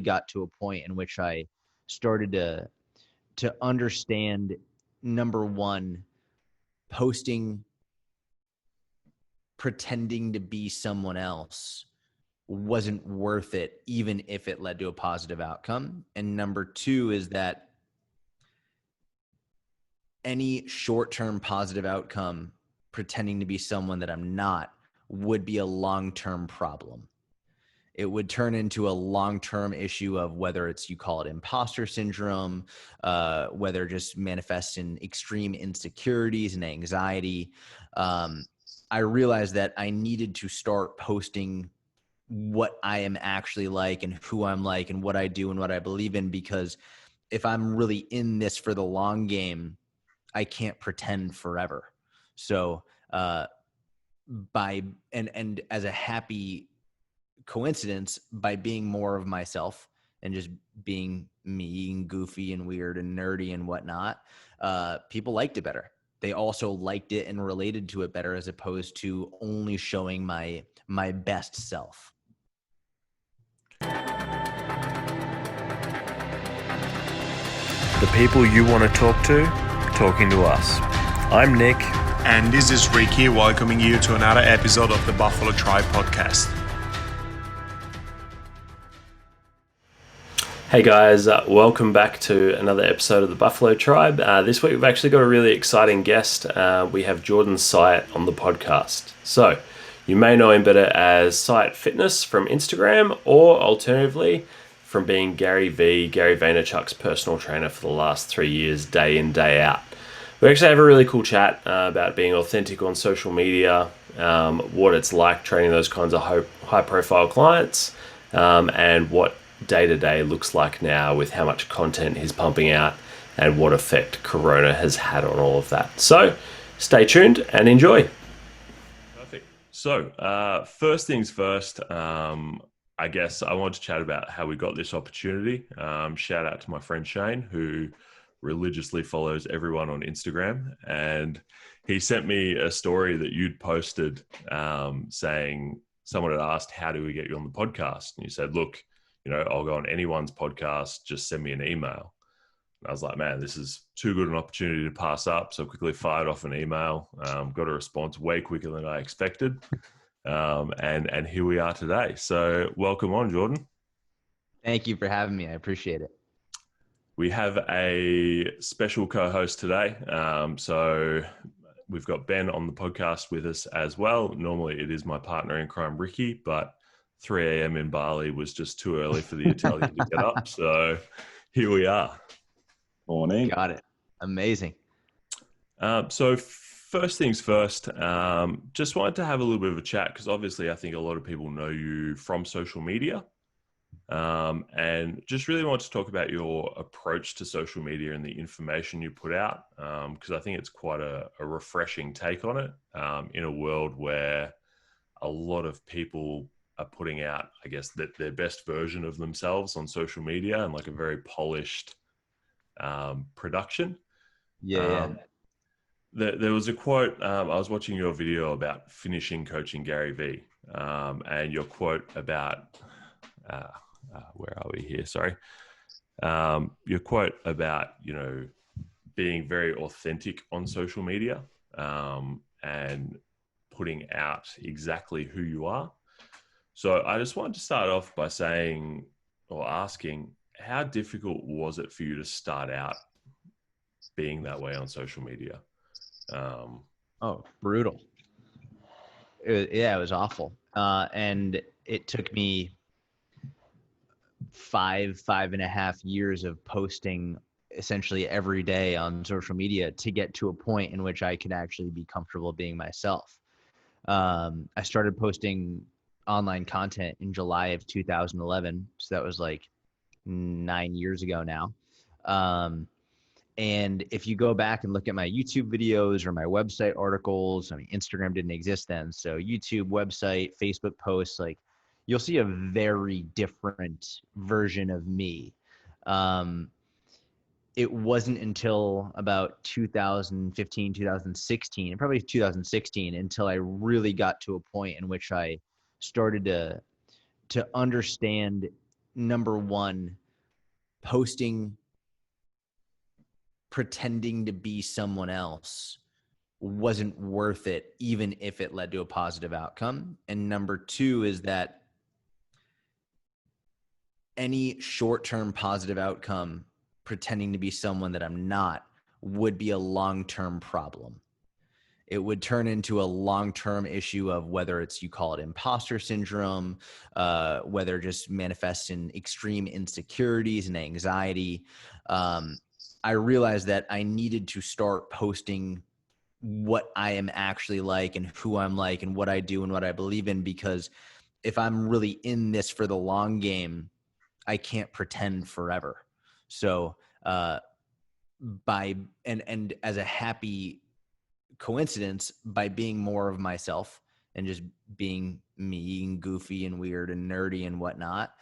got to a point in which I started to understand, number one, posting pretending to be someone else wasn't worth it, even if it led to a positive outcome. And number two is that any short-term positive outcome pretending to be someone that I'm not would be a long-term problem. It would turn into a long-term issue of whether it's, you call it imposter syndrome, whether it just manifests in extreme insecurities and anxiety. I realized that I needed to start posting what I am actually like and who I'm like and what I do and what I believe in, because if I'm really in this for the long game, I can't pretend forever. So and as a happy coincidence, by being more of myself and just being me and goofy and weird and nerdy and whatnot, people liked it better. They also liked it and related to it better, as opposed to only showing my best self. The people you want to talk to, talking to us. I'm Nick. And this is Ricky, welcoming you to another episode of the Buffalo Tribe podcast. Hey guys, welcome back to another episode of the Buffalo Tribe. This week we've actually got a really exciting guest. We have Jordan Syatt on the podcast. So, you may know him better as Syatt Fitness from Instagram, or alternatively, from being Gary Vaynerchuk's personal trainer for the last 3 years, day in, day out. We actually have a really cool chat about being authentic on social media, what it's like training those kinds of high-profile clients, and what day-to-day looks like now with how much content he's pumping out and what effect Corona has had on all of that. So stay tuned and enjoy. Perfect. So first things first, I guess I want to chat about how we got this opportunity. Shout out to my friend Shane, who religiously follows everyone on Instagram, and he sent me a story that you'd posted saying someone had asked, how do we get you on the podcast? And you said, look, I'll go on anyone's podcast, just send me an email. And I was like, man, this is too good an opportunity to pass up. So quickly fired off an email, got a response way quicker than I expected. And here we are today. So welcome on, Jordan. Thank you for having me. I appreciate it. We have a special co-host today. So we've got Ben on the podcast with us as well. Normally it is my partner in crime, Ricky, but 3 a.m. in Bali was just too early for the Italian to get up. So here we are. Morning. Got it. Amazing. So first things first, just wanted to have a little bit of a chat, because obviously I think a lot of people know you from social media. And just really want to talk about your approach to social media and the information you put out, because I think it's quite a refreshing take on it, in a world where a lot of people are putting out, I guess, that their best version of themselves on social media and like a very polished production. Yeah. There was a quote, I was watching your video about finishing coaching Gary V, and your quote about, where are we here? Sorry. Your quote about, being very authentic on social media, and putting out exactly who you are. So I just wanted to start off by saying, or asking, how difficult was it for you to start out being that way on social media? Brutal. It was awful. And it took me 5.5 years of posting essentially every day on social media to get to a point in which I could actually be comfortable being myself. I started posting online content in July of 2011. So that was like 9 years ago now. And if you go back and look at my YouTube videos or my website articles, I mean, Instagram didn't exist then. So YouTube, website, Facebook posts, like you'll see a very different version of me. It wasn't until about 2015, 2016, and probably 2016 until I really got to a point in which I started to understand number one, posting pretending to be someone else wasn't worth it, even if it led to a positive outcome. And number two is that any short-term positive outcome pretending to be someone that I'm not would be a long-term problem. It would turn into a long-term issue of whether it's, you call it imposter syndrome, whether it just manifests in extreme insecurities and anxiety. I realized that I needed to start posting what I am actually like and who I'm like and what I do and what I believe in, because if I'm really in this for the long game, I can't pretend forever. So and as a happy coincidence, by being more of myself and just being me and goofy and weird and nerdy and whatnot,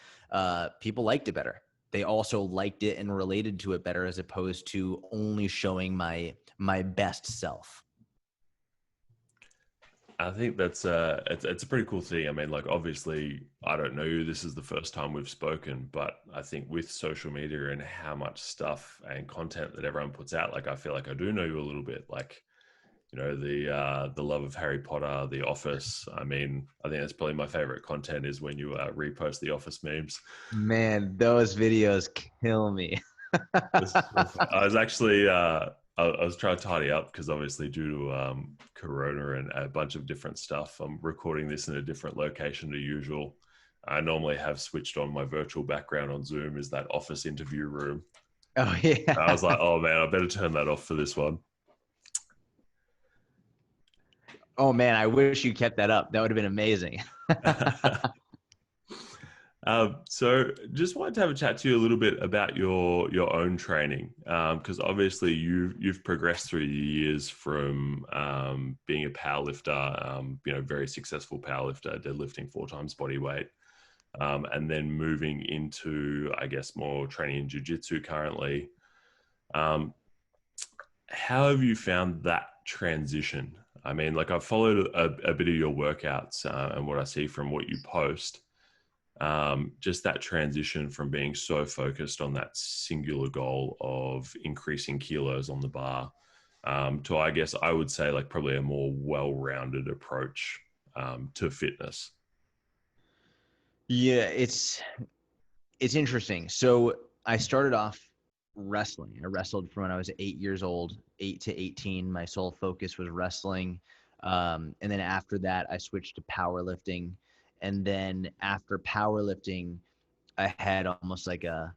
people liked it better. They also liked it and related to it better, as opposed to only showing my best self. I think that's it's a pretty cool thing. I mean, like, obviously, I don't know you. This is the first time we've spoken, but I think with social media and how much stuff and content that everyone puts out, like, I feel like I do know you a little bit. Like, the love of Harry Potter, The Office. I mean, I think that's probably my favorite content is when you repost The Office memes. Man, those videos kill me. I was actually I was trying to tidy up because obviously due to Corona and a bunch of different stuff, I'm recording this in a different location to usual. I normally have switched on my virtual background on Zoom is that office interview room. Oh yeah. I was like, oh man, I better turn that off for this one. Oh man, I wish you kept that up. That would have been amazing. So just wanted to have a chat to you a little bit about your own training, because obviously you've progressed through the years from being a powerlifter, very successful powerlifter, deadlifting 4 times body weight, and then moving into, I guess, more training in jiu-jitsu currently. How have you found that transition? I mean, like, I've followed a bit of your workouts and what I see from what you post. Just that transition from being so focused on that singular goal of increasing kilos on the bar to, I guess, I would say, like, probably a more well-rounded approach to fitness. Yeah, it's interesting. So I started off wrestling. I wrestled from when I was 8 years old, 8 to 18. My sole focus was wrestling. And then after that, I switched to powerlifting. And then after powerlifting, I had almost like a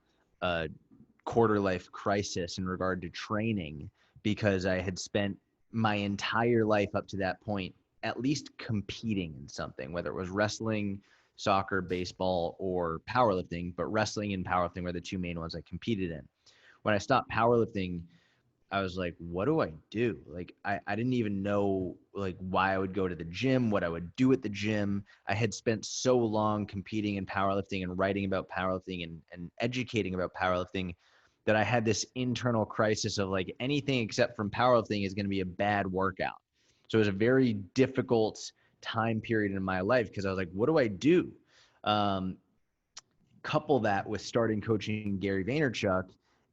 quarter life crisis in regard to training, because I had spent my entire life up to that point at least competing in something, whether it was wrestling, soccer, baseball, or powerlifting. But wrestling and powerlifting were the two main ones I competed in. When I stopped powerlifting, I was like, what do I do? Like, I didn't even know like why I would go to the gym, what I would do at the gym. I had spent so long competing in powerlifting and writing about powerlifting and educating about powerlifting that I had this internal crisis of like, anything except from powerlifting is going to be a bad workout. So it was a very difficult time period in my life, because I was like, what do I do? Um, Couple that with starting coaching Gary Vaynerchuk,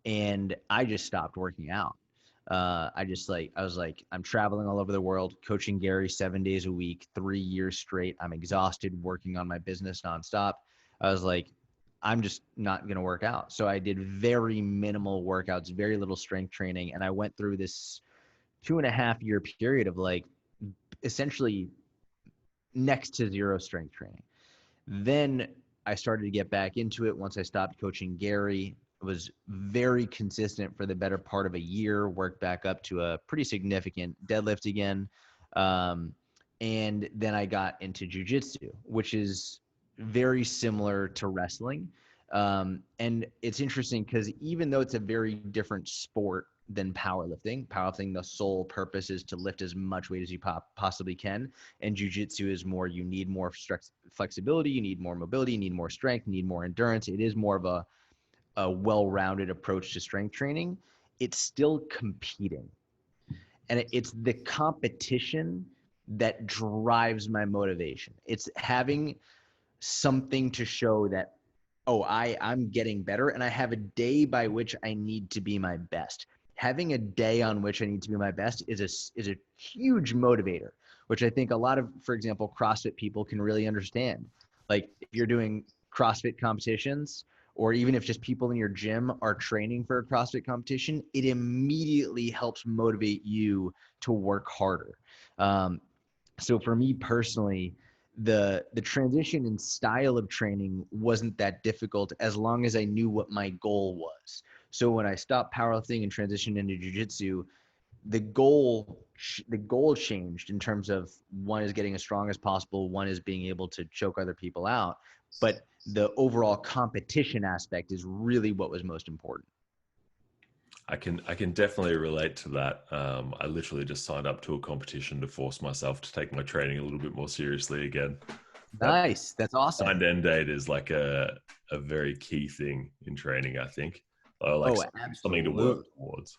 and I just stopped working out. I was like, I'm traveling all over the world, coaching Gary 7 days a week, 3 years straight. I'm exhausted working on my business nonstop. I was like, I'm just not going to work out. So I did very minimal workouts, very little strength training. And I went through this 2.5 year period of like essentially next to zero strength training. Then I started to get back into it once I stopped coaching Gary. Was very consistent for the better part of a year, worked back up to a pretty significant deadlift again. And then I got into jujitsu, which is very similar to wrestling. And it's interesting because even though it's a very different sport than powerlifting, the sole purpose is to lift as much weight as you possibly can. And jujitsu is more, you need more flexibility, you need more mobility, you need more strength, you need more endurance. It is more of a well-rounded approach to strength training. It's still competing. And it's the competition that drives my motivation. It's having something to show that, oh, I'm getting better, and I have a day by which I need to be my best. Having a day on which I need to be my best is a huge motivator, which I think a lot of, for example, CrossFit people can really understand. Like if you're doing CrossFit competitions, or even if just people in your gym are training for a CrossFit competition, it immediately helps motivate you to work harder. Um, so for me personally, the transition in style of training wasn't that difficult as long as I knew what my goal was. So when I stopped powerlifting and transitioned into jiu-jitsu, the goal changed in terms of one is getting as strong as possible, one is being able to choke other people out, but the overall competition aspect is really what was most important. I can definitely relate to that. I literally just signed up to a competition to force myself to take my training a little bit more seriously again. That Nice. That's awesome. signed end date is like a very key thing in training, I think. Or like Oh, something to work absolutely. towards.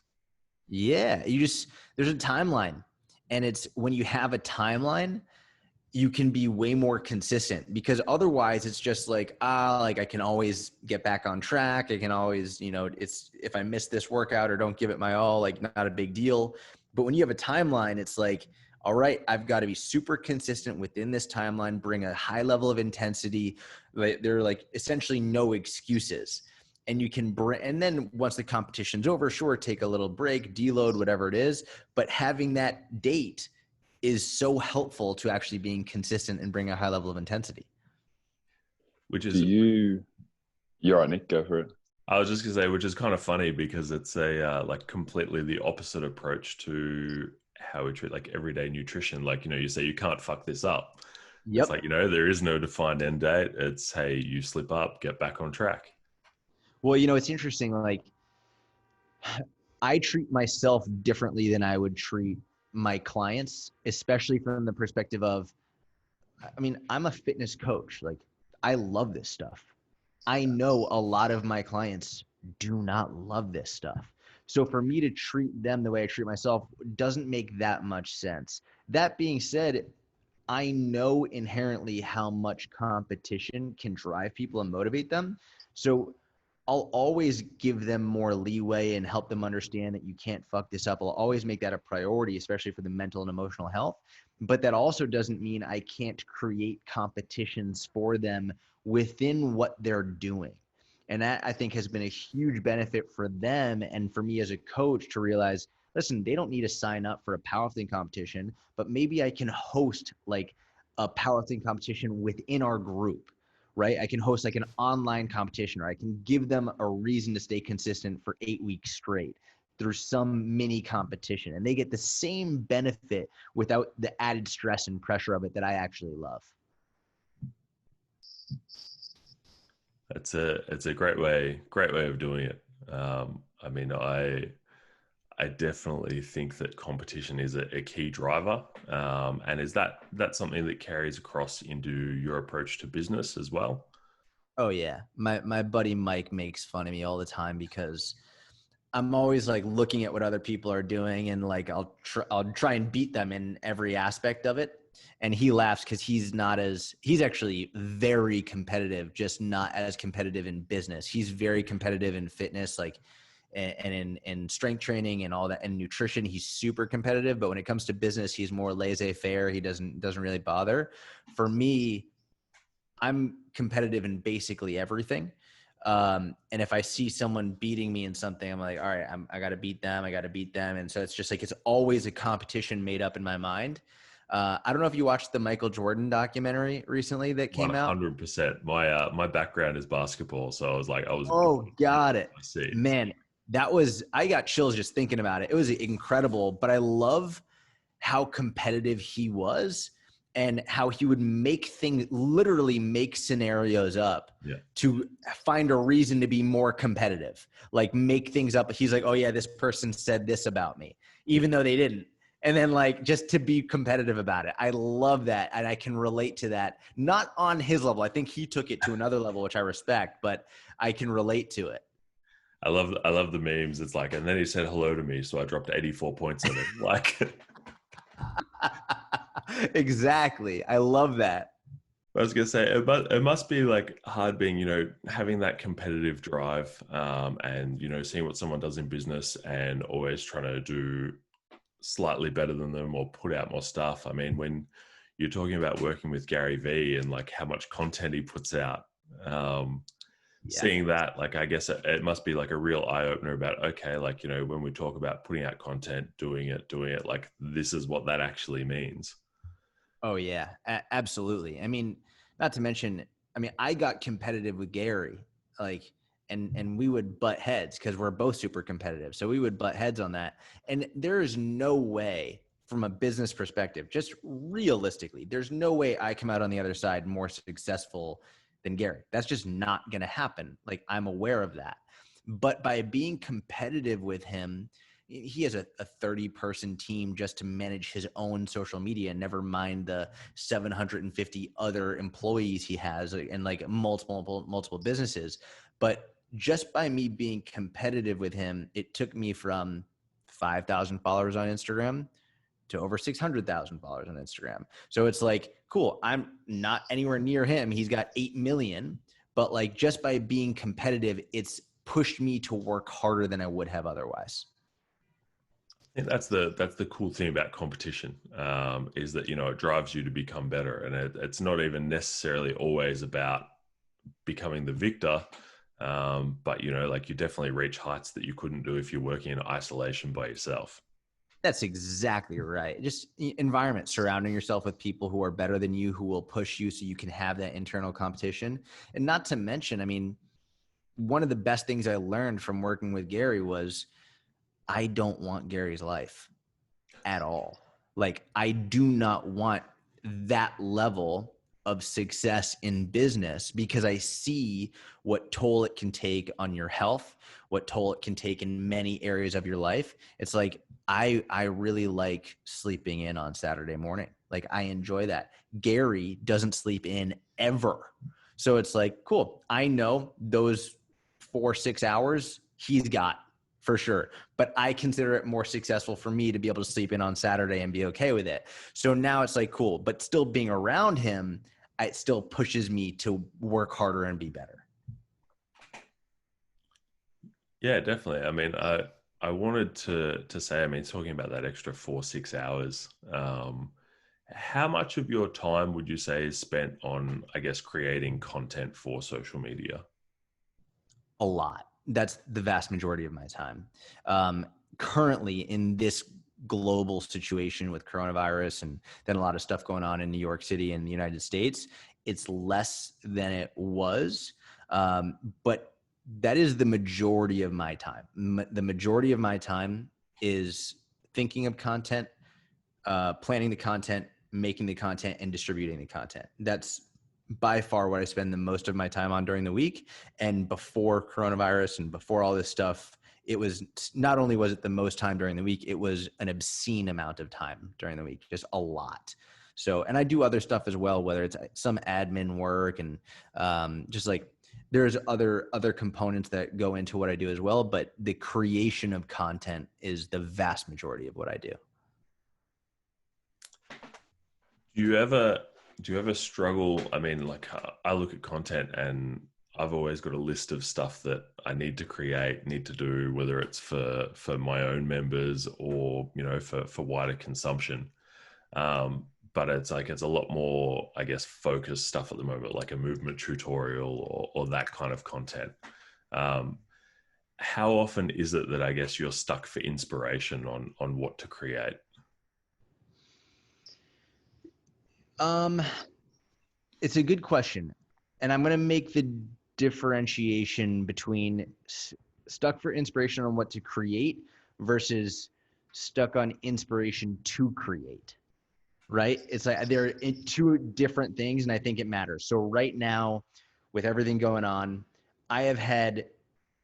Yeah, there's a timeline. And it's when you have a timeline, you can be way more consistent, because otherwise it's just like, like I can always get back on track. I can always, it's if I miss this workout or don't give it my all, like not a big deal. But when you have a timeline, it's like, all right, I've got to be super consistent within this timeline, bring a high level of intensity. There are like essentially no excuses. And you can bring, and then once the competition's over, sure, take a little break, deload, whatever it is. But having that date is so helpful to actually being consistent and bring a high level of intensity. Which Do is, you? You're right, Nick. Go for it. I was just gonna say, which is kind of funny because it's a like completely the opposite approach to how we treat like everyday nutrition. Like, you say you can't fuck this up. It's like, Yep. there is no defined end date. It's, hey, you slip up, get back on track. Well, it's interesting. Like I treat myself differently than I would treat my clients, especially from the perspective of, I mean, I'm a fitness coach. Like I love this stuff. I know a lot of my clients do not love this stuff. So for me to treat them the way I treat myself doesn't make that much sense. That being said, I know inherently how much competition can drive people and motivate them. So I'll always give them more leeway and help them understand that you can't fuck this up. I'll always make that a priority, especially for the mental and emotional health. But that also doesn't mean I can't create competitions for them within what they're doing. And that I think has been a huge benefit for them and for me as a coach to realize, listen, they don't need to sign up for a powerlifting competition, but maybe I can host like a powerlifting competition within our group, right? I can host like an online competition, or I can give them a reason to stay consistent for 8 weeks straight through some mini competition. And they get the same benefit without the added stress and pressure of it that I actually love. It's a great way of doing it. I mean, I definitely think that competition is a key driver. And is that something that carries across into your approach to business as well? Oh yeah. My buddy Mike makes fun of me all the time because I'm always like looking at what other people are doing, and like I'll try and beat them in every aspect of it. And he laughs because he's actually very competitive, just not as competitive in business. He's very competitive in fitness, like and in strength training and all that, and nutrition. He's super competitive, but when it comes to business, he's more laissez-faire. He doesn't really bother. For me, I'm competitive in basically everything. And if I see someone beating me in something, I'm like, all right, I got to beat them. I got to beat them. And so it's just like, it's always a competition made up in my mind. I don't know if you watched the Michael Jordan documentary recently that came out. 100%. My background is basketball, so I was Oh, got it. I see. Man, I got chills just thinking about it. It was incredible, but I love how competitive he was and how he would literally make scenarios up Yeah. to find a reason to be more competitive, like make things up. He's like, oh yeah, this person said this about me, even though they didn't. And then like, just to be competitive about it. I love that. And I can relate to that, not on his level. I think he took it to another level, which I respect, but I can relate to it. I love the memes. It's like, and then he said hello to me, so I dropped 84 points on him. Like, Exactly. I love that. I was gonna say it must be like hard being, having that competitive drive, and seeing what someone does in business and always trying to do slightly better than them or put out more stuff. I mean, when you're talking about working with Gary Vee and like how much content he puts out, um, Yeah. seeing that, like, I guess it must be like a real eye opener about, okay, like, when we talk about putting out content, doing it, like this is what that actually means. Oh yeah, absolutely. I mean, not to mention, I mean, I got competitive with Gary, like, and we would butt heads because we're both super competitive. So we would butt heads on that. And there is no way, from a business perspective, just realistically, there's no way I come out on the other side more successful than Gary. That's just not going to happen. Like, I'm aware of that. But by being competitive with him, he has a 30-person team just to manage his own social media, never mind the 750 other employees he has and like multiple businesses. But just by me being competitive with him, it took me from 5,000 followers on Instagram to over 600,000 followers on Instagram. So it's like, cool, I'm not anywhere near him. He's got 8 million, but like just by being competitive, it's pushed me to work harder than I would have otherwise. And that's the cool thing about competition, is that it drives you to become better, and it's not even necessarily always about becoming the victor, but like you definitely reach heights that you couldn't do if you're working in isolation by yourself. That's exactly right. Just environment, surrounding yourself with people who are better than you, who will push you so you can have that internal competition. And not to mention, I mean, one of the best things I learned from working with Gary was I don't want Gary's life at all. Like, I do not want that level of success in business because I see what toll it can take on your health, what toll it can take in many areas of your life. It's like I really like sleeping in on Saturday morning. Like, I enjoy that. Gary doesn't sleep in ever. So it's like, cool. I know those 4-6 hours he's got for sure. But I consider it more successful for me to be able to sleep in on Saturday and be okay with it. So now it's like, cool, but still being around him, it still pushes me to work harder and be better. Yeah, definitely. I mean, I wanted to say, I mean, talking about that extra 4-6 hours, how much of your time would you say is spent on, I guess, creating content for social media? A lot. That's the vast majority of my time. Um, Currently, in this global situation with coronavirus and then a lot of stuff going on in New York City and the United States, it's less than it was. But that is the majority of my time. The majority of my time is thinking of content, planning the content, making the content, and distributing the content. That's by far what I spend the most of my time on during the week. And before coronavirus and before all this stuff, it was not only was it the most time during the week, it was an obscene amount of time during the week, just a lot. So, and I do other stuff as well, whether it's some admin work and just like there's other components that go into what I do as well. But the creation of content is the vast majority of what I do. Do you ever do you ever struggle? I mean, like, I look at content and I've always got a list of stuff that I need to create, need to do, whether it's for my own members or for wider consumption. But it's like it's a lot more, I guess, focused stuff at the moment, like a movement tutorial or that kind of content. Um, how often is it that I guess you're stuck for inspiration on what to create? Um, it's a good question, and I'm going to make the differentiation between stuck for inspiration on what to create versus stuck on inspiration to create. Right? It's like they're two different things, and I think it matters. So right now, with everything going on, I have had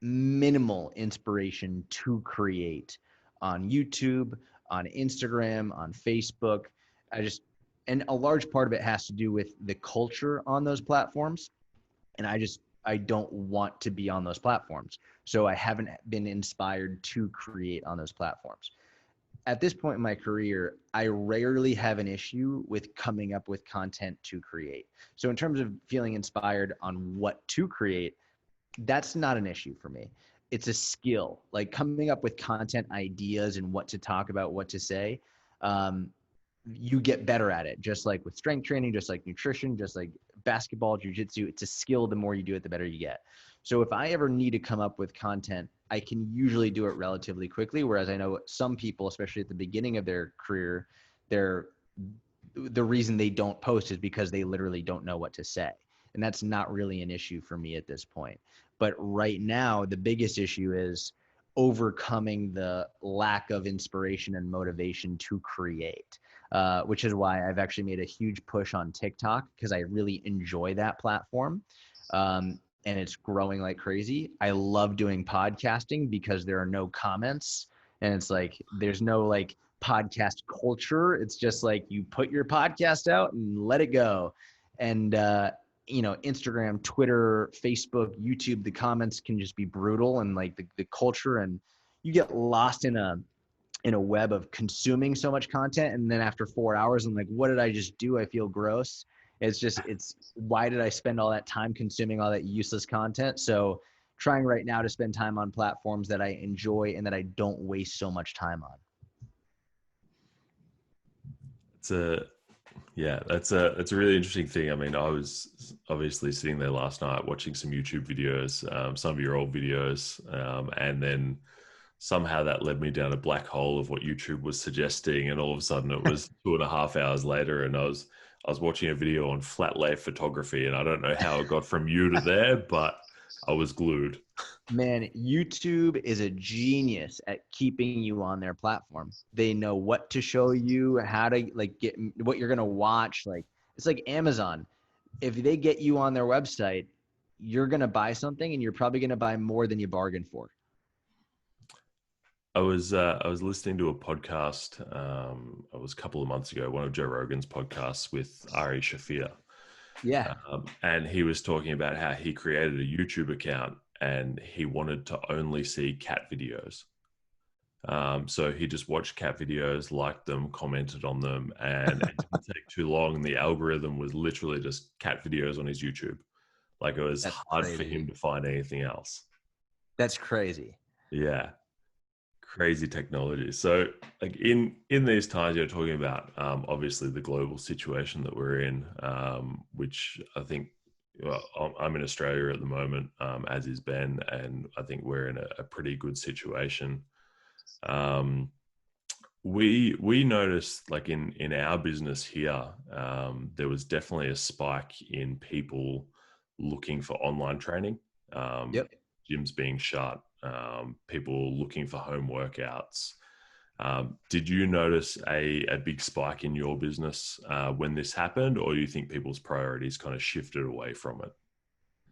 minimal inspiration to create on YouTube, on Instagram, on Facebook. I just, and a large part of it has to do with the culture on those platforms. And I don't want to be on those platforms. So I haven't been inspired to create on those platforms. at this point in my career, I rarely have an issue with coming up with content to create. So in terms of feeling inspired on what to create, that's not an issue for me. It's a skill, like coming up with content ideas and what to talk about, what to say. Um, you get better at it, just like with strength training, just like nutrition, just like basketball, jujitsu. It's a skill. The more you do it, the better you get. So if I ever need to come up with content, I can usually do it relatively quickly. Whereas I know some people, especially at the beginning of their career, they're the reason they don't post is because they literally don't know what to say. And that's not really an issue for me at this point. But right now, the biggest issue is overcoming the lack of inspiration and motivation to create, which is why I've actually made a huge push on TikTok because I really enjoy that platform. And it's growing like crazy. I love doing podcasting because there are no comments and it's like there's no like podcast culture. It's just like you put your podcast out and let it go. And Instagram, Twitter, Facebook, YouTube, the comments can just be brutal and like the culture, and you get lost in a web of consuming so much content. And then after 4 hours, I'm like, what did I just do? I feel gross. It's why did I spend all that time consuming all that useless content? So trying right now to spend time on platforms that I enjoy and that I don't waste so much time on. That's a really interesting thing. I mean, I was obviously sitting there last night watching some YouTube videos, some of your old videos, and then somehow that led me down a black hole of what YouTube was suggesting, and all of a sudden it was 2.5 hours later, and I was watching a video on flat lay photography, and I don't know how it got from you to there, but I was glued. Man, YouTube is a genius at keeping you on their platform. They know what to show you, how to like get what you're gonna watch. Like it's like Amazon. If they get you on their website, you're gonna buy something, and you're probably gonna buy more than you bargained for. I was listening to a podcast. It was a couple of months ago, one of Joe Rogan's podcasts with Ari Shafir, Yeah, and he was talking about how he created a YouTube account and he wanted to only see cat videos. So he just watched cat videos, liked them, commented on them, and it didn't take too long. The algorithm was literally just cat videos on his YouTube. Like it was that's hard for crazy. him to find anything else. That's crazy. Yeah, crazy technology. So, like in these times, you're talking about obviously the global situation that we're in, which I think. Well, I'm in Australia at the moment, as is Ben, and I think we're in a pretty good situation. Um, we noticed like in our business here, there was definitely a spike in people looking for online training, Yep. gyms being shut, people looking for home workouts. Did you notice a big spike in your business when this happened, or do you think people's priorities kind of shifted away from it?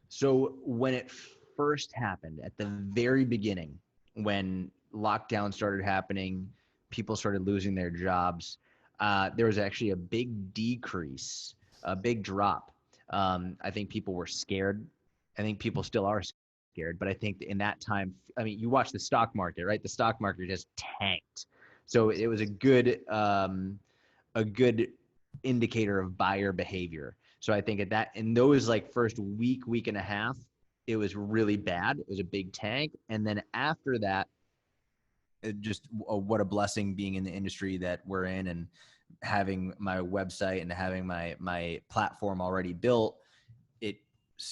So when it first happened at the very beginning, when lockdown started happening, people started losing their jobs. There was actually a big decrease, a big drop. I think people were scared. I think people still are scared, but I think in that time, I mean, you watch the stock market, right? The stock market just tanked. So it was a good indicator of buyer behavior. So I think at that in those like first week and a half, it was really bad. It was a big tank, and then after that, it just what a blessing being in the industry that we're in and having my website and having my platform already built. It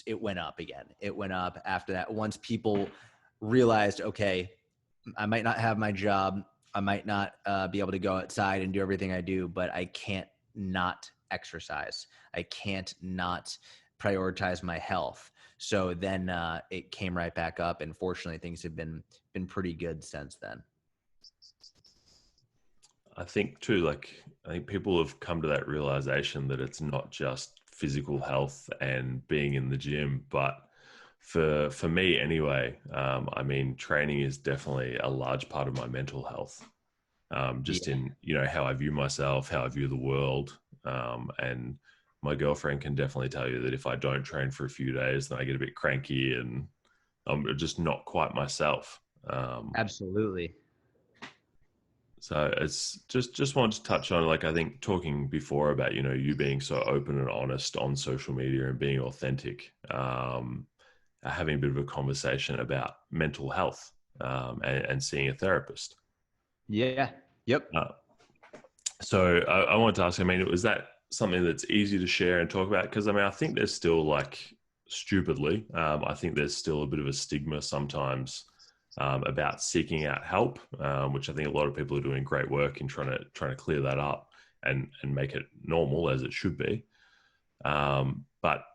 it went up again. It went up after that. Once people realized, okay, I might not have my job. I might not be able to go outside and do everything I do, but I can't not exercise. I can't not prioritize my health. So then it came right back up, and fortunately, things have been pretty good since then. I think too, like I think people have come to that realization that it's not just physical health and being in the gym, but for me anyway, I mean, training is definitely a large part of my mental health. Just Yeah, in how I view myself, how I view the world, and my girlfriend can definitely tell you that if I don't train for a few days, then I get a bit cranky and I'm just not quite myself. absolutely. So it's just wanted to touch on, like, I think talking before about, you being so open and honest on social media and being authentic, having a bit of a conversation about mental health, and seeing a therapist. Yeah. Yep. Uh, so I wanted to ask, I mean, was that something that's easy to share and talk about? Because I mean, I think there's still, like, stupidly, I think there's still a bit of a stigma sometimes, about seeking out help, which I think a lot of people are doing great work in trying to clear that up and make it normal as it should be. But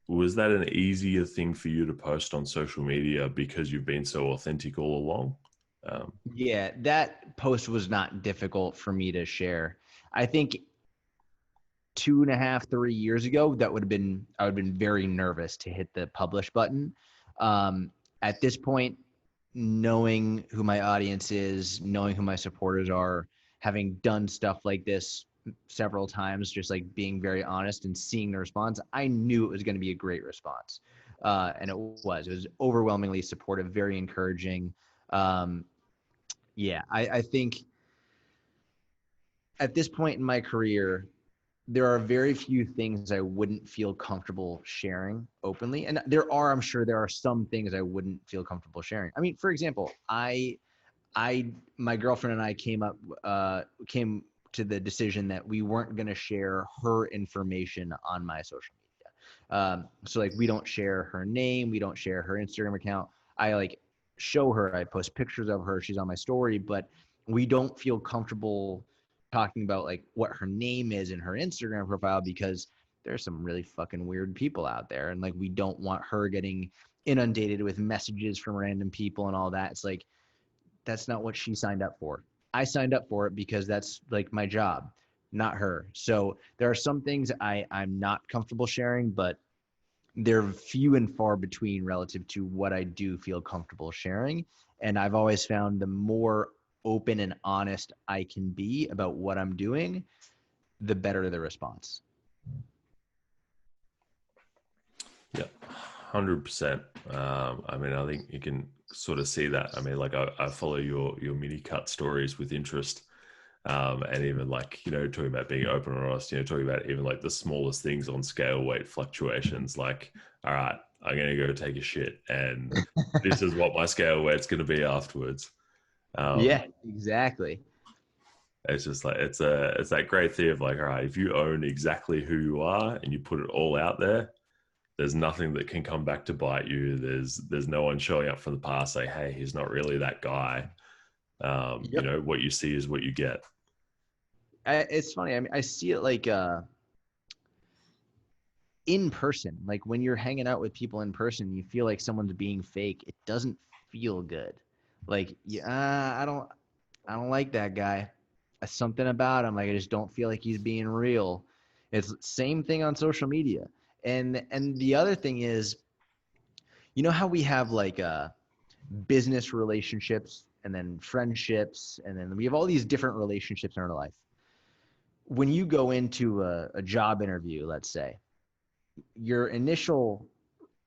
was that an easier thing for you to post on social media because you've been so authentic all along? Um, Yeah, that post was not difficult for me to share. I think 2.5, 3 years ago, I would have been very nervous to hit the publish button. At this point, knowing who my audience is, knowing who my supporters are, having done stuff like this several times, just like being very honest and seeing the response, I knew it was going to be a great response. And it was. It was overwhelmingly supportive, very encouraging. Um, yeah, I think at this point in my career, there are very few things I wouldn't feel comfortable sharing openly. And I'm sure there are some things I wouldn't feel comfortable sharing. I mean, for example, my girlfriend and I came to the decision that we weren't going to share her information on my social media. So like, we don't share her name, we don't share her Instagram account. I like show her, I post pictures of her, she's on my story, but we don't feel comfortable talking about like what her name is in her Instagram profile because there's some really fucking weird people out there. And like, we don't want her getting inundated with messages from random people and all that. It's like, that's not what she signed up for. I signed up for it because that's like my job, not her. So there are some things I'm not comfortable sharing, but they're few and far between relative to what I do feel comfortable sharing. And I've always found the more open and honest I can be about what I'm doing, the better the response. Yeah, 100%. I mean, I think you can sort of see that. I mean, like, I follow your mini cut stories with interest, and even, like, talking about being open and honest. Talking about even like the smallest things on scale weight fluctuations. Like, all right, I'm gonna go take a shit, and this is what my scale weight's going to be afterwards. Yeah, exactly. It's just like it's that great thing of, like, all right, if you own exactly who you are and you put it all out there, there's nothing that can come back to bite you. There's no one showing up from the past saying, hey, he's not really that guy. Yep. What you see is what you get. It's funny. I mean, I see it like in person. Like when you're hanging out with people in person, you feel like someone's being fake. It doesn't feel good. Like, yeah, I don't like that guy. Something about him, like, I just don't feel like he's being real. It's same thing on social media. And the other thing is, you know how we have like business relationships and then friendships, and then we have all these different relationships in our life. When you go into a job interview, let's say, your initial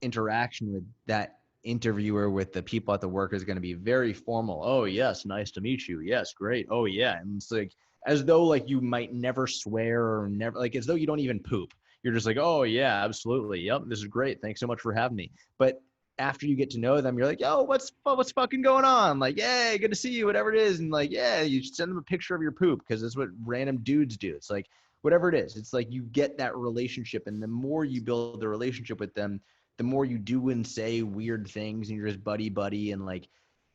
interaction with that interviewer, with the people at the work, is going to be very formal. Oh yes, nice to meet you. Yes, great. Oh yeah. And it's like, as though like you might never swear, or never, like as though you don't even poop. You're just like, oh yeah, absolutely, yep, this is great, thanks so much for having me. But after you get to know them, you're like, yo, what's fucking going on? Like, yay, good to see you, whatever it is. And like, yeah, you send them a picture of your poop because that's what random dudes do. It's like, whatever it is, it's like you get that relationship, and the more you build the relationship with them, the more you do and say weird things, and you're just buddy buddy. And like,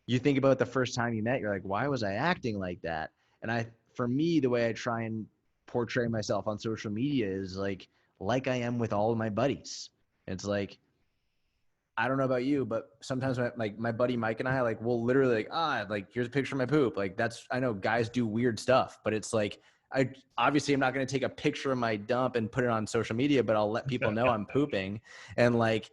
you think about the first time you met, you're like, why was I acting like that? And for me, the way I try and portray myself on social media is like I am with all of my buddies. It's like, I don't know about you, but sometimes my buddy Mike and I, like, we'll literally like here's a picture of my poop. Like, I know guys do weird stuff, but it's like, I'm not going to take a picture of my dump and put it on social media, but I'll let people know I'm pooping. And like,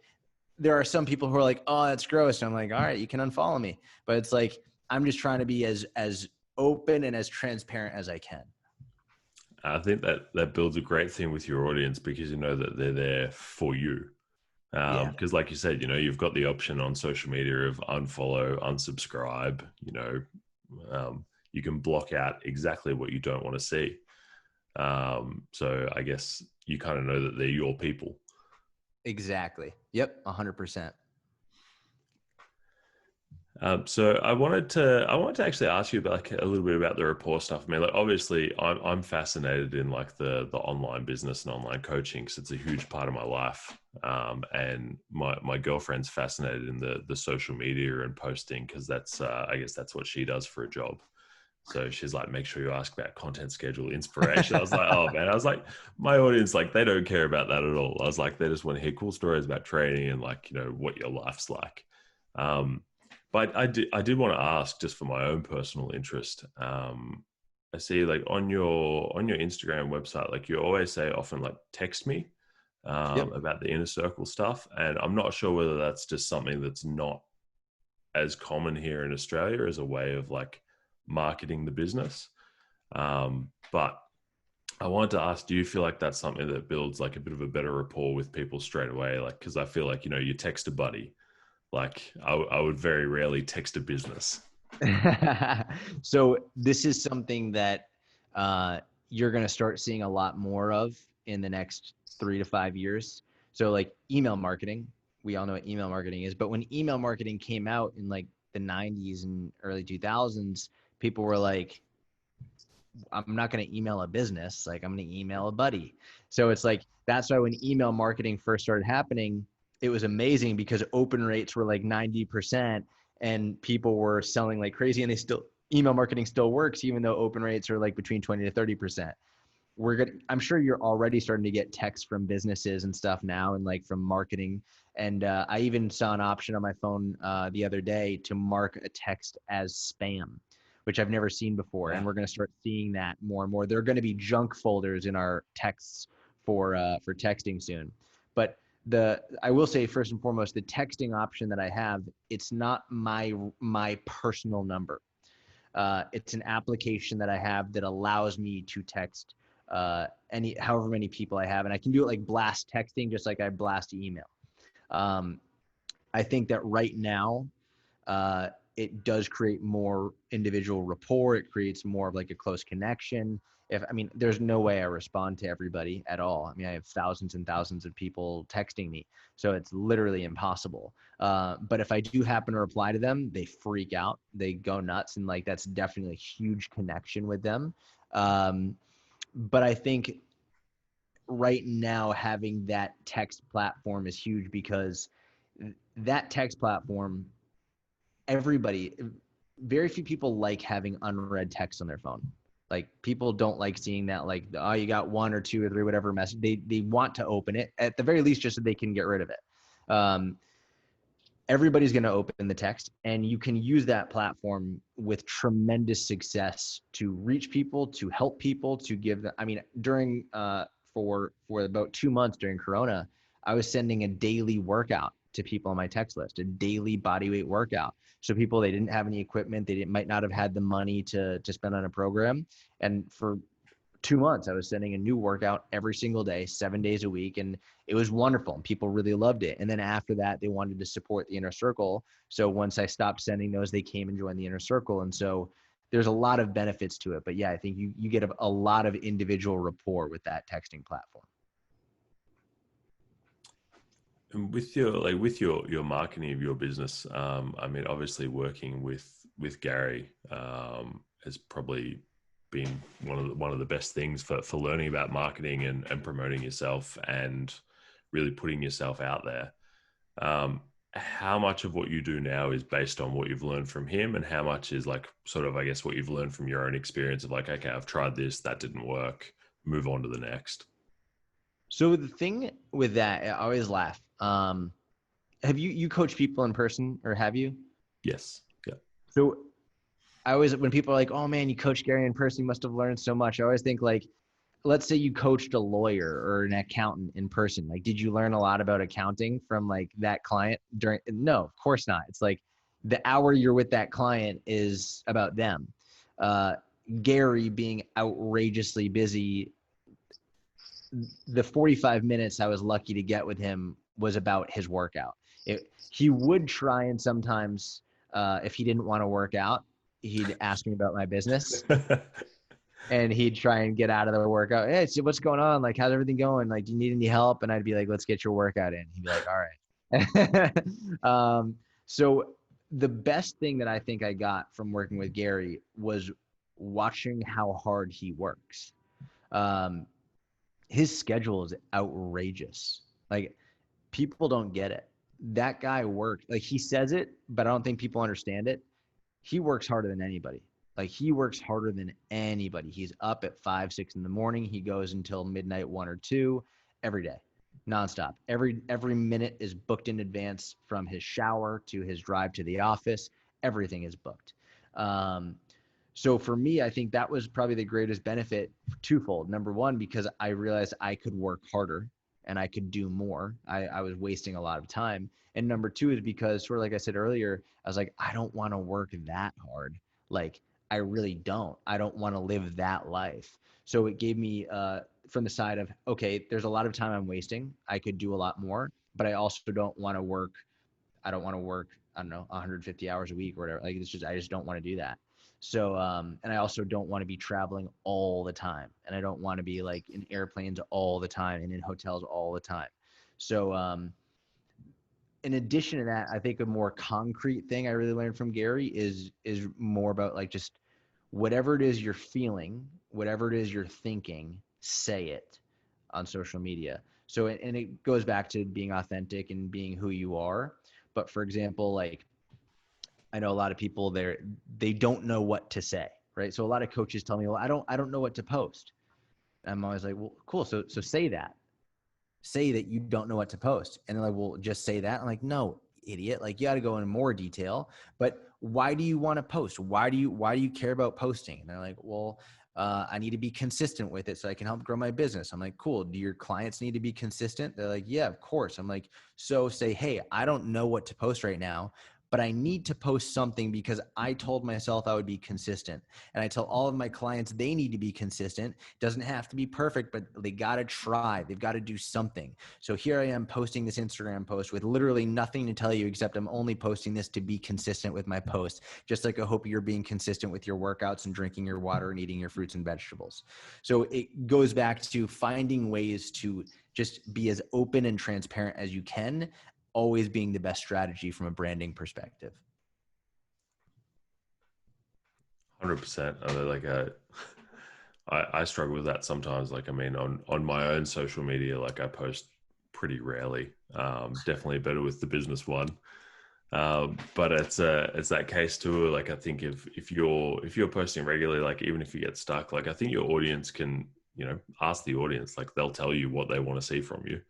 there are some people who are like, oh, that's gross. And I'm like, all right, you can unfollow me. But it's like, I'm just trying to be as open and as transparent as I can. I think that builds a great thing with your audience, because you know that they're there for you. Yeah. Because like you said, you've got the option on social media of unfollow, unsubscribe, you can block out exactly what you don't want to see. So I guess you kind of know that they're your people. Exactly. Yep. 100%. So I wanted to actually ask you about like a little bit about the rapport stuff. I mean, like obviously I'm fascinated in like the online business and online coaching because it's a huge part of my life. And my girlfriend's fascinated in the social media and posting because that's I guess that's what she does for a job. So she's like, make sure you ask about content schedule, inspiration. I was like, oh man, I was like, my audience, like they don't care about that at all. I was like, they just want to hear cool stories about training and like, what your life's like. But I did want to ask just for my own personal interest. I see like on your Instagram website, like you always say often like text me Yep. about the inner circle stuff. And I'm not sure whether that's just something that's not as common here in Australia as a way of like marketing the business. But I wanted to ask, do you feel like that's something that builds like a bit of a better rapport with people straight away? Like, cause I feel like, you text a buddy, like I would very rarely text a business. So this is something that you're going to start seeing a lot more of in the next 3 to 5 years. So like email marketing, we all know what email marketing is, but when email marketing came out in like the 90s and early 2000s, people were like, I'm not going to email a business. Like I'm going to email a buddy. So it's like, that's why when email marketing first started happening, it was amazing because open rates were like 90% and people were selling like crazy, and email marketing still works, even though open rates are like between 20 to 30%. I'm sure you're already starting to get texts from businesses and stuff now, and like from marketing. And I even saw an option on my phone the other day to mark a text as spam, which I've never seen before. And we're going to start seeing that more and more. There are going to be junk folders in our texts for texting soon. But I will say first and foremost, the texting option that I have, it's not my personal number. It's an application that I have that allows me to text however many people I have, and I can do it like blast texting, just like I blast email. I think that right now, it does create more individual rapport. It creates more of like a close connection. There's no way I respond to everybody at all. I mean, I have thousands and thousands of people texting me, so it's literally impossible. But if I do happen to reply to them, they freak out, they go nuts, and like that's definitely a huge connection with them. But I think right now having that text platform is huge because that text platform, very few people like having unread text on their phone. Like people don't like seeing that, like, oh, you got one or two or three, whatever message. They want to open it at the very least, just so they can get rid of it. Everybody's going to open the text, and you can use that platform with tremendous success to reach people, to help people, to give them. During for about 2 months during Corona, I was sending a daily workout to people on my text list, a daily bodyweight workout. So people, they didn't have any equipment, might not have had the money to spend on a program, and for 2 months, I was sending a new workout every single day, 7 days a week. And it was wonderful. And people really loved it. And then after that, they wanted to support the inner circle. So once I stopped sending those, they came and joined the inner circle. And so there's a lot of benefits to it. But yeah, I think you get a lot of individual rapport with that texting platform. And with your marketing of your business, obviously working with Gary has probably been one of the best things for learning about marketing and promoting yourself and really putting yourself out there. How much of what you do now is based on what you've learned from him, and how much is like sort of, I guess, what you've learned from your own experience of like, okay, I've tried this, that didn't work, move on to the next? So the thing with that, I always laugh. Have you coached people in person, or have you? Yes. Yeah. So when people are like, oh man, you coached Gary in person, you must have learned so much. I always think like, let's say you coached a lawyer or an accountant in person. Like, did you learn a lot about accounting from like that client no, of course not. It's like the hour you're with that client is about them. Gary being outrageously busy, the 45 minutes I was lucky to get with him was about his workout. He would try and sometimes, if he didn't want to work out, he'd ask me about my business, and he'd try and get out of the workout. Hey, so what's going on? Like, how's everything going? Like, do you need any help? And I'd be like, let's get your workout in. He'd be like, all right. So the best thing that I think I got from working with Gary was watching how hard he works. Um, his schedule is outrageous. Like, people don't get it. That guy works. Like, he says it, but I don't think people understand it. He works harder than anybody. Like, he works harder than anybody. He's up at 5, 6 in the morning. He goes until midnight, 1 or 2 every day, nonstop. Every minute is booked in advance, from his shower to his drive to the office. Everything is booked. So for me, I think that was probably the greatest benefit, twofold. Number one, because I realized I could work harder and I could do more. I was wasting a lot of time. And number two is because, sort of like I said earlier, I was like, I don't want to work that hard. Like, I really don't. I don't want to live that life. So it gave me, from the side of, okay, there's a lot of time I'm wasting. I could do a lot more, but I also don't want to work. I don't want to work, I don't know, 150 hours a week or whatever. Like, it's just, I just don't want to do that. So, and I also don't want to be traveling all the time, and I don't want to be like in airplanes all the time and in hotels all the time. So, in addition to that, I think a more concrete thing I really learned from Gary is more about, like, just whatever it is you're feeling, whatever it is you're thinking, say it on social media. So, and it goes back to being authentic and being who you are. But for example, like, I know a lot of people they don't know what to say, right? So a lot of coaches tell me, well, I don't know what to post. I'm always like, well, cool. So say that. Say that you don't know what to post. And they're like, well, just say that. I'm like, no, idiot. Like, you got to go in more detail. But why do you want to post? Why do you care about posting? And they're like, well, I need to be consistent with it so I can help grow my business. I'm like, cool. Do your clients need to be consistent? They're like, yeah, of course. I'm like, so say, hey, I don't know what to post right now, but I need to post something because I told myself I would be consistent. And I tell all of my clients they need to be consistent. It doesn't have to be perfect, but they got to try. They've got to do something. So here I am posting this Instagram post with literally nothing to tell you, except I'm only posting this to be consistent with my post. Just like I hope you're being consistent with your workouts and drinking your water and eating your fruits and vegetables. So it goes back to finding ways to just be as open and transparent as you can, always being the best strategy from a branding perspective. 100%. I mean, like, I struggle with that sometimes. Like, I mean, on my own social media, like, I post pretty rarely. Definitely better with the business one. But it's that case too. Like, I think if you're posting regularly, like, even if you get stuck, like, I think your audience can, ask the audience, like, they'll tell you what they want to see from you.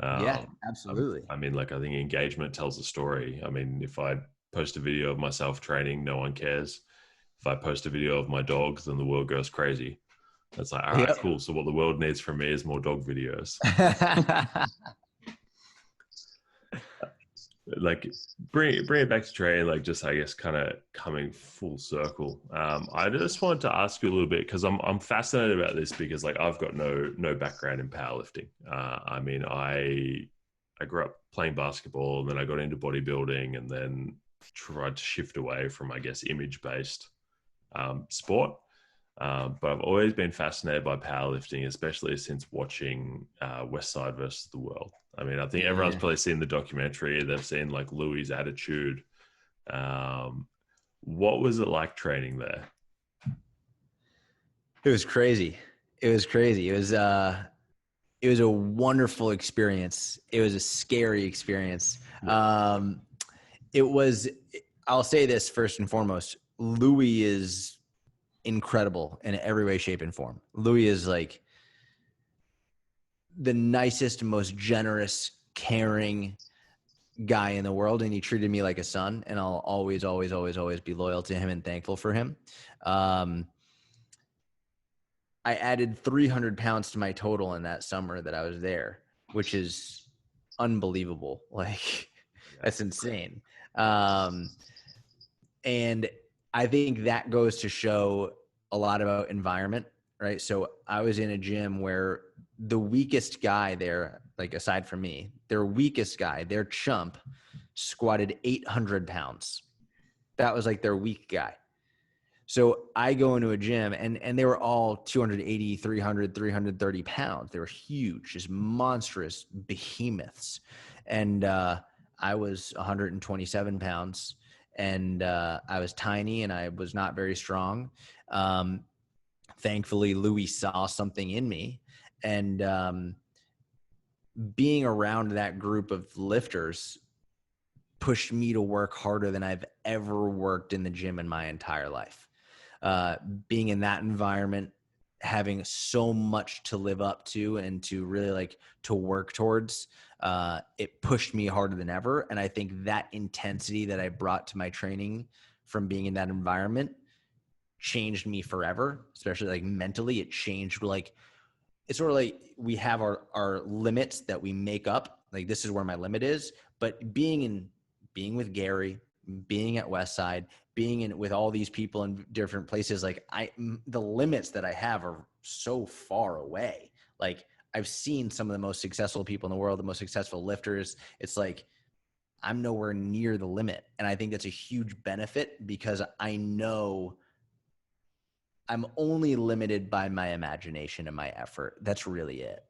Yeah, absolutely. I mean, like, I think engagement tells a story. I mean, if I post a video of myself training, no one cares. If I post a video of my dogs, then the world goes crazy. That's like, all right, cool. So what the world needs from me is more dog videos. Like, bring it back to training, like, just, I guess, kind of coming full circle. I just wanted to ask you a little bit, because I'm fascinated about this, because, like, I've got no background in powerlifting. I mean, I grew up playing basketball, and then I got into bodybuilding, and then tried to shift away from, I guess, image-based sport. But I've always been fascinated by powerlifting, especially since watching West Side versus the World. I mean, I think everyone's probably seen the documentary. They've seen, like, Louis' attitude. What was it like training there? It was crazy. It was a wonderful experience. It was a scary experience. I'll say this first and foremost, Louis is incredible in every way, shape, and form. Louis is, like, the nicest, most generous, caring guy in the world, and he treated me like a son, and I'll always be loyal to him and thankful for him. I added 300 pounds to my total in that summer that I was there, which is unbelievable. Like, that's insane. And I think that goes to show a lot about environment, right? So I was in a gym where the weakest guy there, like, aside from me, their weakest guy, their chump, squatted 800 pounds. That was, like, their weak guy. So I go into a gym and they were all 280, 300, 330 pounds. They were huge, just monstrous behemoths. And I was 127 pounds and I was tiny and I was not very strong. Thankfully, Louis saw something in me. And being around that group of lifters pushed me to work harder than I've ever worked in the gym in my entire life. Being in that environment, having so much to live up to and to really like to work towards, it pushed me harder than ever. And I think that intensity that I brought to my training from being in that environment changed me forever, especially like mentally. It changed, like, it's sort of like we have our limits that we make up. Like, this is where my limit is. But being with Gary, being at Westside, being in with all these people in different places, like the limits that I have are so far away. Like, I've seen some of the most successful people in the world, the most successful lifters. It's like, I'm nowhere near the limit. And I think that's a huge benefit because I know I'm only limited by my imagination and my effort. That's really it.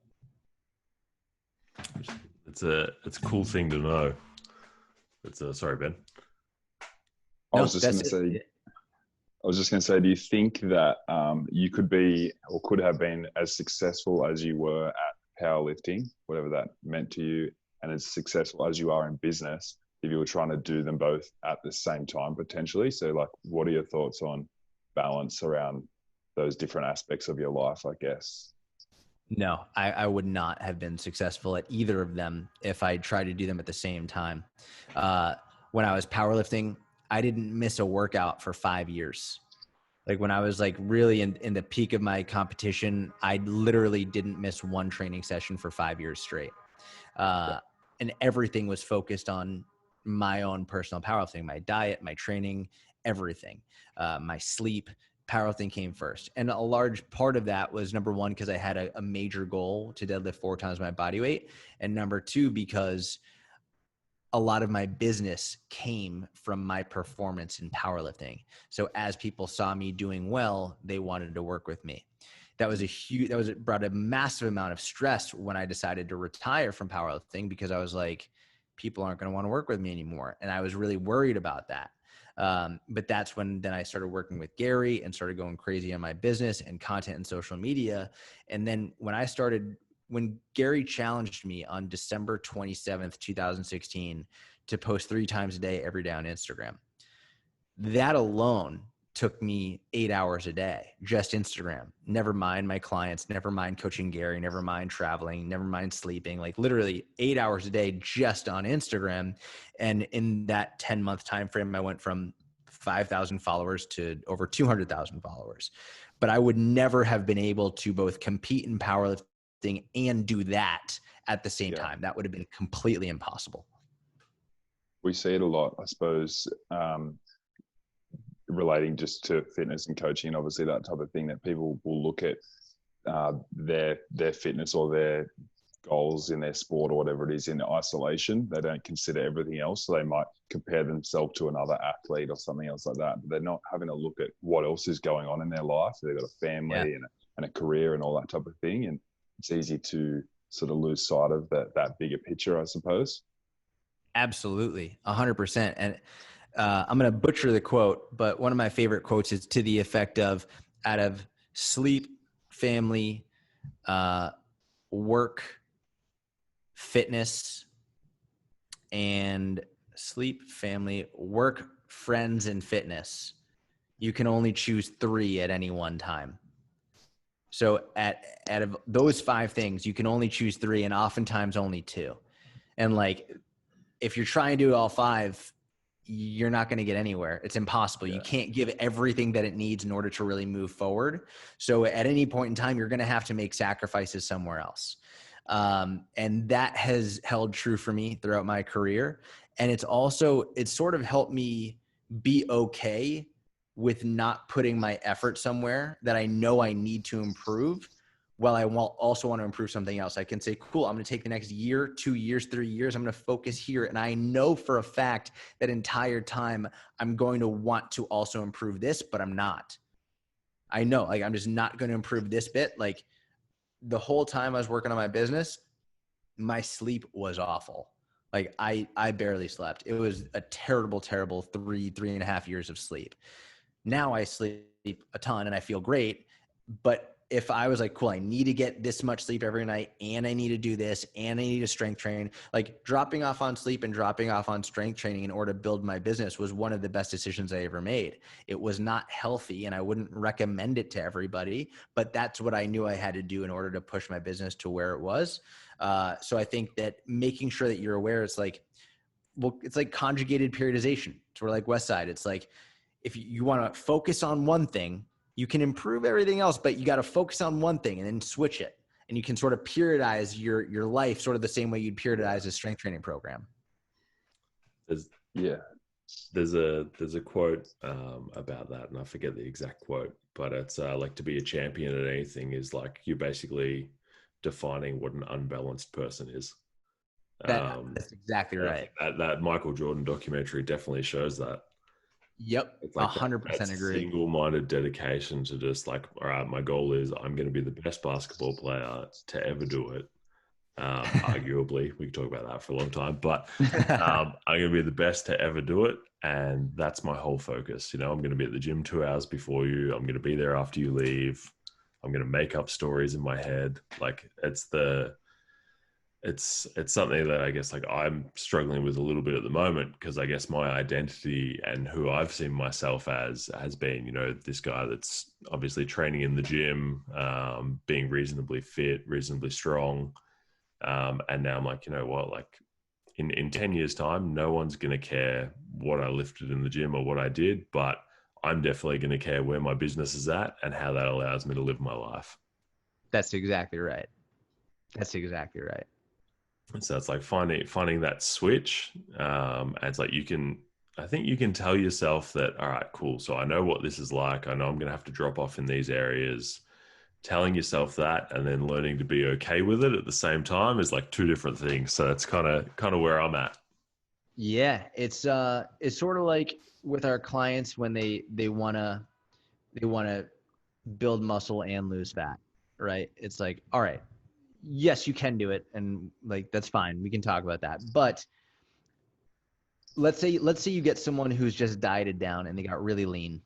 It's a cool thing to know. Sorry, Ben. I was just going to say, do you think that you could be or could have been as successful as you were at powerlifting, whatever that meant to you, and as successful as you are in business if you were trying to do them both at the same time potentially? So like, what are your thoughts on balance around those different aspects of your life, I guess? No, I would not have been successful at either of them if I tried to do them at the same time. When I was powerlifting, I didn't miss a workout for 5 years. Like, when I was like really in the peak of my competition, I literally didn't miss one training session for 5 years straight. And everything was focused on my own personal powerlifting, my diet, my training, everything, my sleep. Powerlifting came first. And a large part of that was, number one, because I had a major goal to deadlift 4 times my body weight. And number two, because a lot of my business came from my performance in powerlifting. So as people saw me doing well, they wanted to work with me. That brought a massive amount of stress when I decided to retire from powerlifting, because I was like, people aren't going to want to work with me anymore. And I was really worried about that. But that's when then I started working with Gary and started going crazy on my business and content and social media. And then when Gary challenged me on December 27th, 2016 to post 3 times a day, every day on Instagram, that alone took me 8 hours a day, just Instagram. Never mind my clients, never mind coaching Gary, never mind traveling, never mind sleeping, like literally 8 hours a day just on Instagram. And in that 10-month time frame, I went from 5,000 followers to over 200,000 followers. But I would never have been able to both compete in powerlifting and do that at the same time. That would have been completely impossible. We see it a lot, I suppose, relating just to fitness and coaching, and obviously that type of thing, that people will look at their fitness or their goals in their sport or whatever it is in isolation. They don't consider everything else. So they might compare themselves to another athlete or something else like that, but they're not having a look at what else is going on in their life. They've got a family and a career and all that type of thing. And it's easy to sort of lose sight of that bigger picture, I suppose. Absolutely. 100%. And I'm going to butcher the quote, but one of my favorite quotes is to the effect of, out of sleep, family, work, fitness, and sleep, family, work, friends, and fitness, you can only choose 3 at any one time. So out of those 5 things, you can only choose 3, and oftentimes only 2. And like, if you're trying to do all 5, you're not going to get anywhere. It's impossible. You can't give everything that it needs in order to really move forward. So at any point in time, you're going to have to make sacrifices somewhere else. And that has held true for me throughout my career. And it's sort of helped me be okay with not putting my effort somewhere that I know I need to improve, well, I also want to improve something else. I can say, cool, I'm going to take the next year, 2 years, 3 years. I'm going to focus here. And I know for a fact that entire time I'm going to want to also improve this, but I'm not. I know, like, I'm just not going to improve this bit. Like, the whole time I was working on my business, my sleep was awful. Like, I barely slept. It was a terrible, terrible 3.5 years of sleep. Now I sleep a ton and I feel great. But if I was like, cool, I need to get this much sleep every night, and I need to do this, and I need to strength train, like, dropping off on sleep and dropping off on strength training in order to build my business was one of the best decisions I ever made. It was not healthy, and I wouldn't recommend it to everybody, but that's what I knew I had to do in order to push my business to where it was. So I think that making sure that you're aware, it's like, well, it's like conjugated periodization. So we're like West Side. It's like, if you want to focus on one thing, you can improve everything else, but you got to focus on one thing and then switch it. And you can sort of periodize your life sort of the same way you'd periodize a strength training program. There's a quote about that, and I forget the exact quote, but it's like, to be a champion at anything is like you're basically defining what an unbalanced person is. That's exactly right. That Michael Jordan documentary definitely shows that. Yep, It's like 100% agree. Single-minded dedication to just like, all right, my goal is I'm going to be the best basketball player to ever do it. Arguably, we could talk about that for a long time, but I'm going to be the best to ever do it, and that's my whole focus. You know, I'm going to be at the gym 2 hours before you. I'm going to be there after you leave. I'm going to make up stories in my head. Like, it's something that I guess like I'm struggling with a little bit at the moment, because I guess my identity and who I've seen myself as has been, you know, this guy that's obviously training in the gym, being reasonably fit, reasonably strong. And now I'm like, you know what, like in 10 years time, no one's going to care what I lifted in the gym or what I did, but I'm definitely going to care where my business is at and how that allows me to live my life. That's exactly right. That's exactly right. And so it's like finding that switch. And it's like I think you can tell yourself that, all right, cool. So I know what this is like. I know I'm going to have to drop off in these areas. Telling yourself that and then learning to be okay with it at the same time is like two different things. So that's kind of where I'm at. Yeah, it's sort of like with our clients when they want to build muscle and lose fat, right? It's like, all right, yes, you can do it, and like, that's fine. We can talk about that. But let's say you get someone who's just dieted down and they got really lean,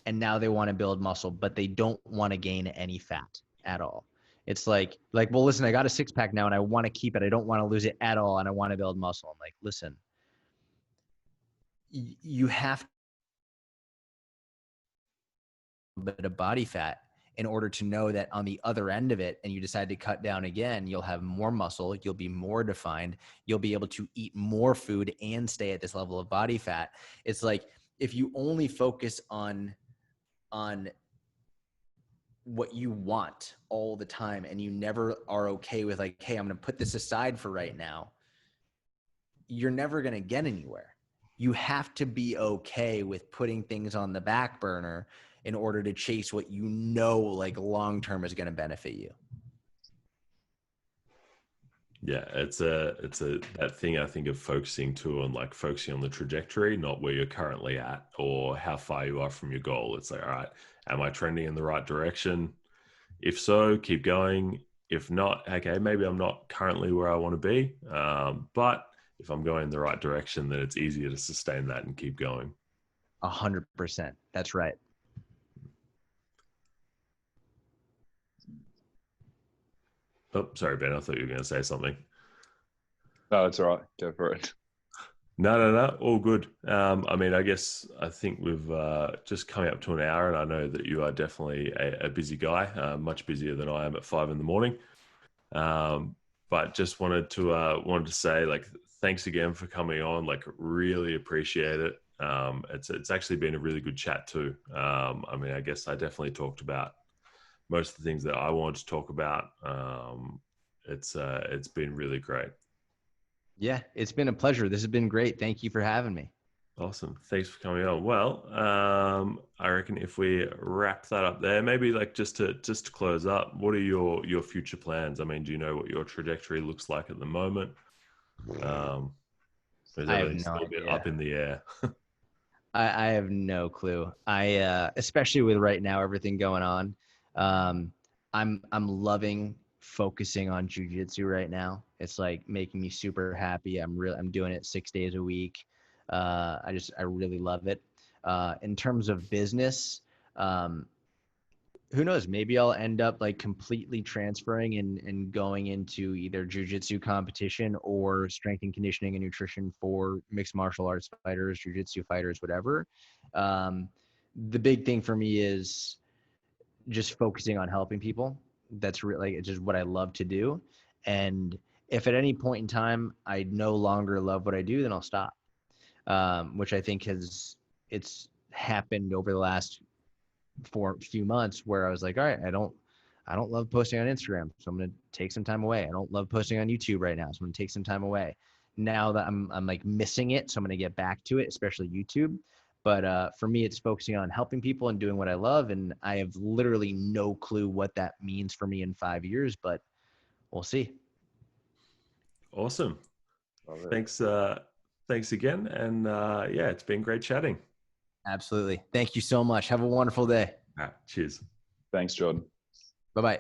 and now they want to build muscle, but they don't want to gain any fat at all. It's like, well, listen, I got a 6-pack now and I want to keep it. I don't want to lose it at all, and I want to build muscle. I'm like, listen, you have a bit of body fat in order to know that on the other end of it, and you decide to cut down again, you'll have more muscle, you'll be more defined, you'll be able to eat more food and stay at this level of body fat. It's like, if you only focus on what you want all the time and you never are okay with like, hey, I'm going to put this aside for right now, you're never going to get anywhere. You have to be okay with putting things on the back burner in order to chase what you know, like, long term is going to benefit you. Yeah, it's that thing I think of focusing on the trajectory, not where you're currently at or how far you are from your goal. It's like, all right, am I trending in the right direction? If so, keep going. If not, okay, maybe I'm not currently where I want to be. But if I'm going in the right direction, then it's easier to sustain that and keep going. 100%. That's right. Oh, sorry, Ben. I thought you were going to say something. No, it's all right. Go for it. No. All good. I mean, I think we've just coming up to an hour, and I know that you are definitely a busy guy, much busier than I am at 5 a.m. But just wanted to say, like, thanks again for coming on. Like, really appreciate it. It's actually been a really good chat too. I mean, I guess I definitely talked about most of the things that I wanted to talk about. It's been really great. Yeah, it's been a pleasure. This has been great. Thank you for having me. Awesome. Thanks for coming on. Well, I reckon if we wrap that up there, maybe like just to close up, what are your future plans? I mean, do you know what your trajectory looks like at the moment? Is I have everything no still a bit idea. up in the air? I have no clue. Especially with right now everything going on. Um, I'm loving focusing on jujitsu right now. It's like making me super happy. I'm doing it 6 days a week. I really love it. In terms of business, um, who knows? Maybe I'll end up like completely transferring and going into either jujitsu competition or strength and conditioning and nutrition for mixed martial arts fighters, jujitsu fighters, whatever. Um, the big thing for me is just focusing on helping people. That's really it's just what I love to do. And if at any point in time I no longer love what I do, then I'll stop. Which I think it's happened over the last for a few months where I was like, all right, I don't love posting on Instagram, so I'm going to take some time away. I don't love posting on YouTube right now, so I'm going to take some time away. Now that I'm like missing it, so I'm going to get back to it, especially YouTube. But for me, it's focusing on helping people and doing what I love, and I have literally no clue what that means for me in 5 years, but we'll see. Awesome. Love it. Thanks again, and yeah, it's been great chatting. Absolutely. Thank you so much. Have a wonderful day. Cheers. Thanks, Jordan. Bye bye.